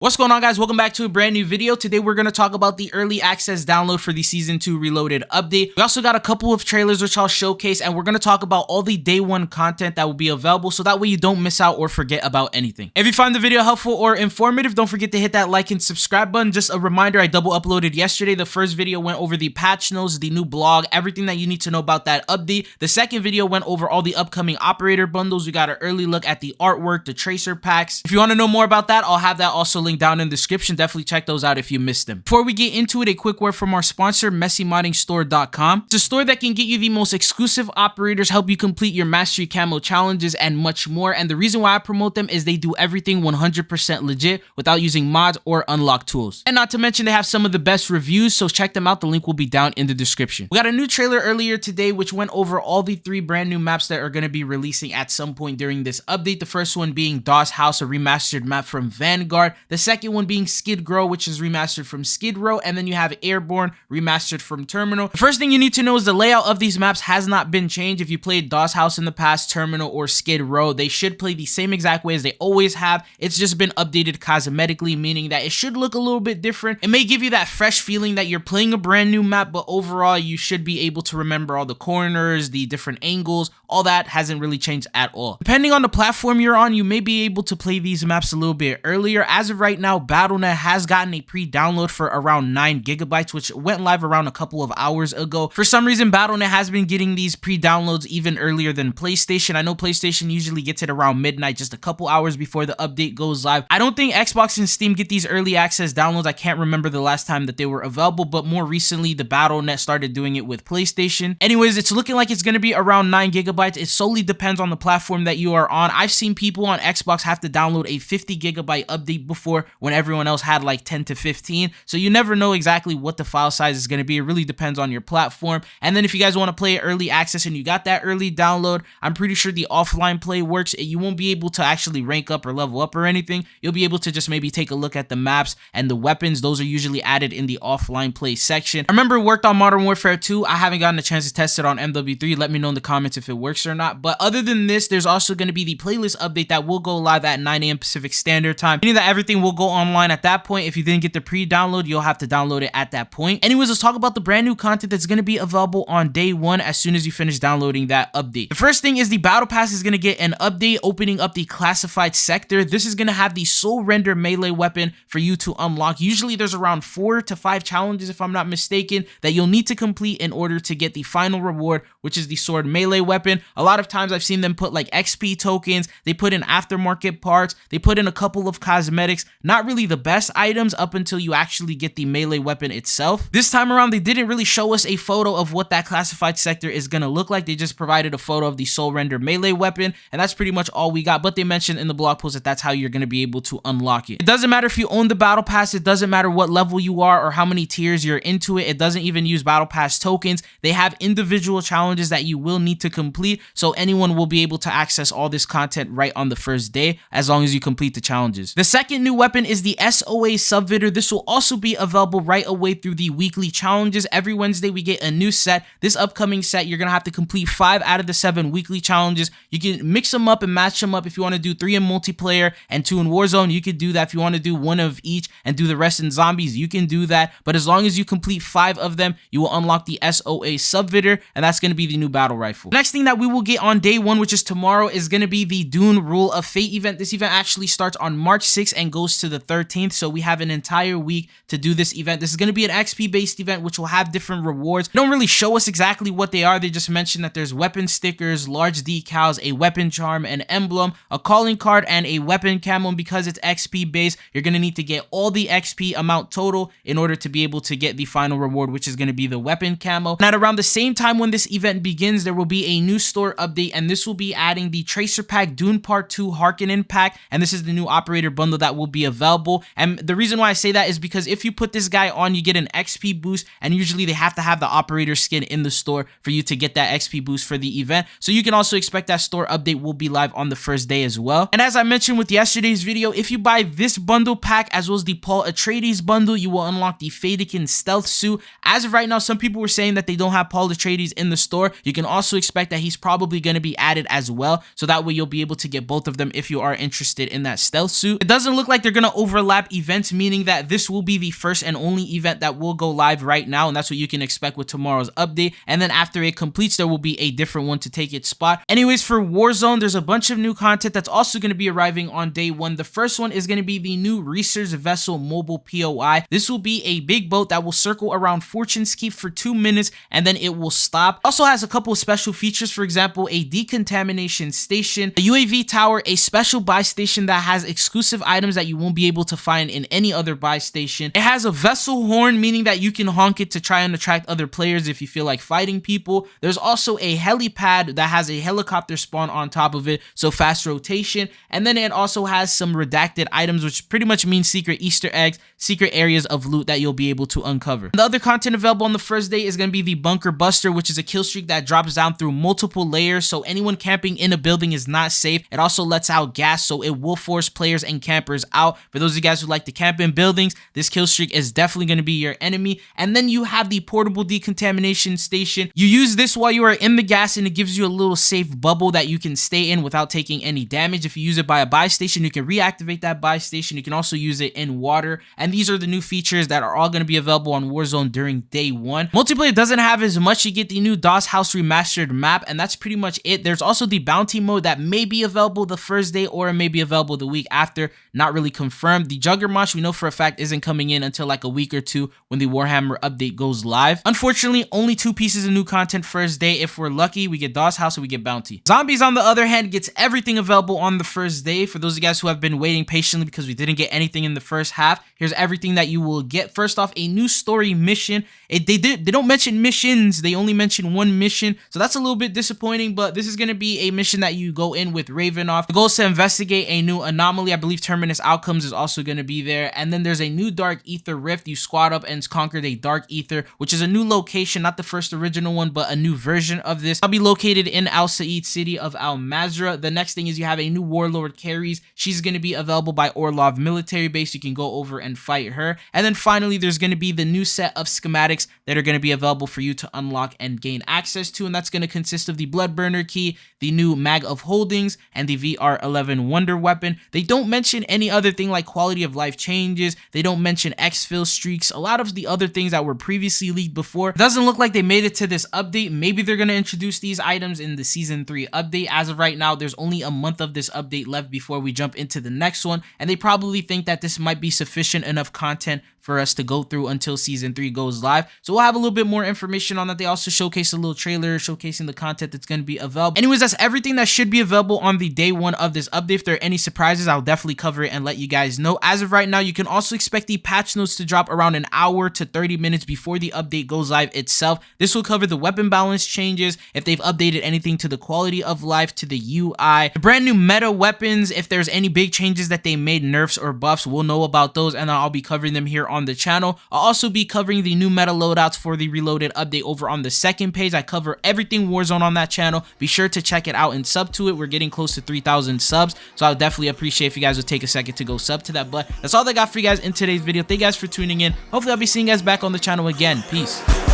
What's going on, guys? Welcome back to a brand new video. Today we're going to talk about the early access download for the Season 2 Reloaded update. We also got a couple of trailers which I'll showcase, and we're going to talk about all the day one content that will be available so that way you don't miss out or forget about anything. If you find the video helpful or informative, don't forget to hit that like and subscribe button. Just a reminder, I double uploaded yesterday. The first video went over the patch notes, the new blog, everything that you need to know about that update. The second video went over all the upcoming operator bundles. We got an early look at the artwork, the tracer packs. If you want to know more about that, I'll have that also linked down in the description. Definitely check those out if you missed them. Before we get into it, a quick word from our sponsor, MessyModdingStore.com. It's a store that can get you the most exclusive operators, help you complete your mastery camo challenges, and much more. And the reason why I promote them is they do everything 100% legit without using mods or unlocked tools. And not to mention, they have some of the best reviews, so check them out. The link will be down in the description. We got a new trailer earlier today which went over all the 3 brand new maps that are going to be releasing at some point during this update. The first one being DOS House, a remastered map from Vanguard. The second one being Skid Row, which is remastered from Skid Row, and then you have Airborne, remastered from Terminal. The first thing you need to know is the layout of these maps has not been changed. If you played DOS House in the past, Terminal, or Skid Row, they should play the same exact way as they always have. It's just been updated cosmetically, meaning that it should look a little bit different. It may give you that fresh feeling that you're playing a brand new map, but overall you should be able to remember all the corners, the different angles. All that hasn't really changed at all. Depending on the platform you're on, you may be able to play these maps a little bit earlier. As of right now, Battle.net has gotten a pre-download for around 9 gigabytes, which went live around a couple of hours ago. For some reason, Battle.net has been getting these pre-downloads even earlier than PlayStation. I know PlayStation usually gets it around midnight, just a couple hours before the update goes live. I don't think Xbox and Steam get these early access downloads. I can't remember the last time that they were available, but more recently, the Battle.net started doing it with PlayStation. Anyways, it's looking like it's going to be around 9 gigabytes. It solely depends on the platform that you are on. I've seen people on Xbox have to download a 50 gigabyte update before, when everyone else had like 10 to 15. So you never know exactly what the file size is going to be. It really depends on your platform. And then if you guys want to play early access and you got that early download, I'm pretty sure the offline play works. You won't be able to actually rank up or level up or anything. You'll be able to just maybe take a look at the maps and the weapons. Those are usually added in the offline play section. I remember it worked on Modern Warfare 2. I haven't gotten a chance to test it on MW3. Let me know in the comments if it works or not. But other than this, there's also going to be the playlist update that will go live at 9 a.m. Pacific Standard Time, meaning that everything will go online at that point. If you didn't get the pre-download, you'll have to download it at that point. Anyways, let's talk about the brand new content that's going to be available on day one as soon as you finish downloading that update. The first thing is the Battle Pass is going to get an update opening up the classified sector. This is going to have the Soul Render melee weapon for you to unlock. Usually there's around 4 to 5 challenges, if I'm not mistaken, that you'll need to complete in order to get the final reward, which is the sword melee weapon. A lot of times I've seen them put like XP tokens, they put in aftermarket parts, they put in a couple of cosmetics, not really the best items up until you actually get the melee weapon itself. This time around, they didn't really show us a photo of what that classified sector is going to look like. They just provided a photo of the Soul Render melee weapon, and that's pretty much all we got. But they mentioned in the blog post that that's how you're going to be able to unlock it. It doesn't matter if you own the Battle Pass. It doesn't matter what level you are or how many tiers you're into it. It doesn't even use Battle Pass tokens. They have individual challenges that you will need to complete, so anyone will be able to access all this content right on the first day as long as you complete the challenges. The second new weapon is the SOA Subvitter. This will also be available right away through the weekly challenges. Every Wednesday we get a new set. This upcoming set, you're gonna have to complete 5 out of the 7 weekly challenges. You can mix them up and match them up. If you want to do 3 in multiplayer and 2 in Warzone, you could do that. If you want to do 1 of each and do the rest in zombies, you can do that. But as long as you complete 5 of them, you will unlock the SOA Subvitter, and that's going to be the new battle rifle. Next thing that we will get on day 1, which is tomorrow, is going to be the Dune Rule of Fate event. This event actually starts on March 6th and goes to the 13th, so we have an entire week to do this event. This is going to be an XP based event which will have different rewards. They don't really show us exactly what they are. They just mention that there's weapon stickers, large decals, a weapon charm, an emblem, a calling card, and a weapon camo. And because it's XP based, you're going to need to get all the XP amount total in order to be able to get the final reward, which is going to be the weapon camo. And at around the same time when this event begins, there will be a new store update, and this will be adding the Tracer Pack Dune Part 2 Harkonnen Pack, and this is the new operator bundle that will be available. And the reason why I say that is because if you put this guy on, you get an XP boost, and usually they have to have the operator skin in the store for you to get that XP boost for the event. So you can also expect that store update will be live on the first day as well. And as I mentioned with yesterday's video, if you buy this bundle pack as well as the Paul Atreides bundle, you will unlock the Fadakin stealth suit. As of right now, some people were saying that they don't have Paul Atreides in the store. You can also expect that he's probably going to be added as well, so that way you'll be able to get both of them if you are interested in that stealth suit. It doesn't look like they're gonna overlap events, meaning that this will be the first and only event that will go live right now, and that's what you can expect with tomorrow's update. And then after it completes, there will be a different one to take its spot. Anyways, for Warzone, there's a bunch of new content that's also going to be arriving on day one. The first one is going to be the new Research Vessel Mobile POI. This will be a big boat that will circle around Fortune's Keep for 2 minutes and then it will stop. Also has a couple of special features, for example, a decontamination station, a UAV tower, a special buy station that has exclusive items that you won't be able to find in any other buy station. It has a vessel horn, meaning that you can honk it to try and attract other players if you feel like fighting people. There's also a helipad that has a helicopter spawn on top of it, so fast rotation. And then it also has some redacted items, which pretty much means secret Easter eggs, secret areas of loot that you'll be able to uncover. The other content available on the first day is going to be the Bunker Buster, which is a kill streak that drops down through multiple layers, so anyone camping in a building is not safe. It also lets out gas, so it will force players and campers out. For those of you guys who like to camp in buildings, this kill streak is definitely going to be your enemy. And then you have the portable decontamination station. You use this while you are in the gas and it gives you a little safe bubble that you can stay in without taking any damage. If you use it by a buy station, you can reactivate that buy station. You can also use it in water. And these are the new features that are all going to be available on Warzone during day one. Multiplayer doesn't have as much. You get the new DOS House remastered map, and that's pretty much it. There's also the bounty mode that may be available the first day or it may be available the week after. Not really confirmed. The Juggernaut, we know for a fact, isn't coming in until like a week or two when the Warhammer update goes live. Unfortunately, only 2 pieces of new content first day. If we're lucky, we get DOS House or we get bounty. Zombies, on the other hand, gets everything available on the first day. For those of you guys who have been waiting patiently because we didn't get anything in the first half, here's everything that you will get. First off, a new story mission. They don't mention missions. They only mention one mission, so that's a little bit disappointing, but this is going to be a mission that you go in with Ravenoff. The goal is to investigate a new anomaly. I believe Terminus Outcomes is also going to be there. And then there's a new Dark Ether Rift. You squad up and conquer the Dark Ether, which is a new location, not the first original one, but a new version of this. I'll be located in Al Said city of Al Mazrah. The next thing is you have a new Warlord Carries. She's going to be available by Orlov military base. You can go over and fight her. And then finally, there's going to be the new set of schematics that are going to be available for you to unlock and gain access to, and that's going to consist of the Bloodburner key, the new Mag of Holdings, and the VR11 Wonder Weapon. They don't mention any other thing like quality of life changes. They don't mention exfil streaks. A lot of the other things that were previously leaked before. It doesn't look like they made it to this update. Maybe they're going to introduce these items in the Season 3 update. As of right now, there's only a month of this update left before we jump into the next one, and they probably think that this might be sufficient enough content for us to go through until Season 3 goes live. So we'll have a little bit more information on that. They also showcase a little trailer showcasing the content that's going to be available. Anyways, that's everything that should be available on the day one of this update. If there are any surprises, I'll definitely cover it and let you guys know. As of right now, you can also expect the patch notes to drop around an hour to 30 minutes before the update goes live itself. This will cover the weapon balance changes, if they've updated anything to the quality of life, to the UI, the brand new meta weapons, if there's any big changes that they made, nerfs or buffs, we'll know about those, and I'll be covering them here on the channel. I'll also be covering the new meta loadouts for the Reloaded update over on the second page. I cover everything Warzone on that channel. Be sure to check it out and sub to it. We're getting close to 3,000 subs, so I would definitely appreciate if you guys would take a second to go sub to that. But that's all I got for you guys in today's video. Thank you guys for tuning in. Hopefully I'll be seeing you guys back on the channel again. Peace.